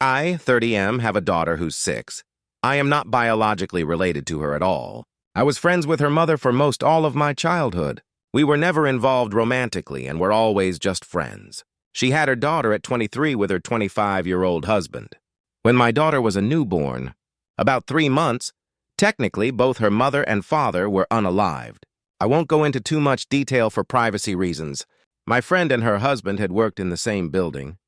I, 30M, have a daughter who's 6. I am not biologically related to her at all. I was friends with her mother for most all of my childhood. We were never involved romantically and were always just friends. She had her daughter at 23 with her 25-year-old husband. When my daughter was a newborn, about 3 months, technically both her mother and father were unalived. I won't go into too much detail for privacy reasons. My friend and her husband had worked in the same building,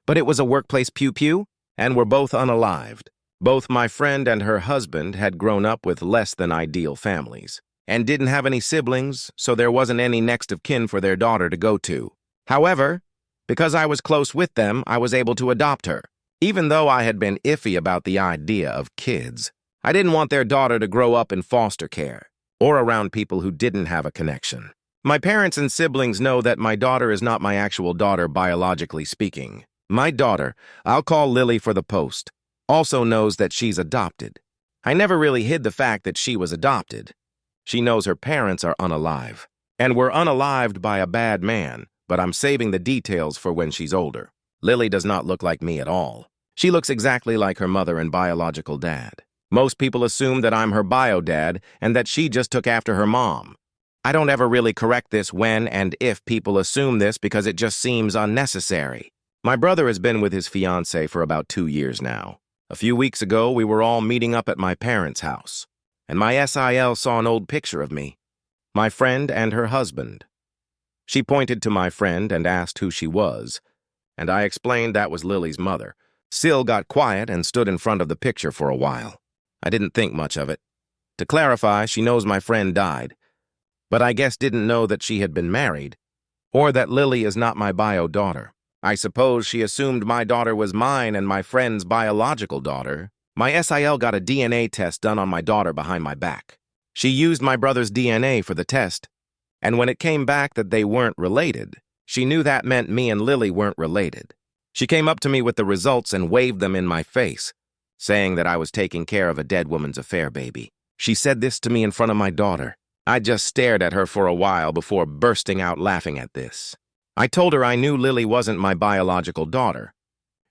but it was a workplace pew-pew, and were both unalived. Both my friend and her husband had grown up with less than ideal families, and didn't have any siblings, so there wasn't any next of kin for their daughter to go to. However, because I was close with them, I was able to adopt her. Even though I had been iffy about the idea of kids, I didn't want their daughter to grow up in foster care, or around people who didn't have a connection. My parents and siblings know that my daughter is not my actual daughter biologically speaking. My daughter, I'll call Lily for the post, also knows that she's adopted. I never really hid the fact that she was adopted. She knows her parents are unalive, and were unalived by a bad man, but I'm saving the details for when she's older. Lily does not look like me at all. She looks exactly like her mother and biological dad. Most people assume that I'm her bio dad and that she just took after her mom. I don't ever really correct this when and if people assume this because it just seems unnecessary. My brother has been with his fiancée for about 2 years now. A few weeks ago, we were all meeting up at my parents' house, and my SIL saw an old picture of me, my friend and her husband. She pointed to my friend and asked who she was, and I explained that was Lily's mother. SIL got quiet and stood in front of the picture for a while. I didn't think much of it. To clarify, she knows my friend died, but I guess didn't know that she had been married, or that Lily is not my bio daughter. I suppose she assumed my daughter was mine and my friend's biological daughter. My SIL got a DNA test done on my daughter behind my back. She used my brother's DNA for the test, and when it came back that they weren't related, she knew that meant me and Lily weren't related. She came up to me with the results and waved them in my face, saying that I was taking care of a dead woman's affair baby. She said this to me in front of my daughter. I just stared at her for a while before bursting out laughing at this. I told her I knew Lily wasn't my biological daughter,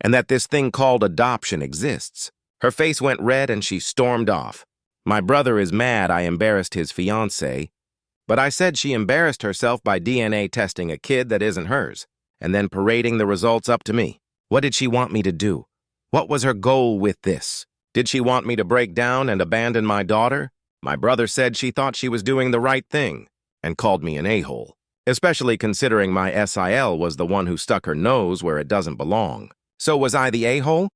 and that this thing called adoption exists. Her face went red and she stormed off. My brother is mad I embarrassed his fiancée, but I said she embarrassed herself by DNA testing a kid that isn't hers, and then parading the results up to me. What did she want me to do? What was her goal with this? Did she want me to break down and abandon my daughter? My brother said she thought she was doing the right thing, and called me an a-hole. Especially considering my SIL was the one who stuck her nose where it doesn't belong. So was I the a-hole?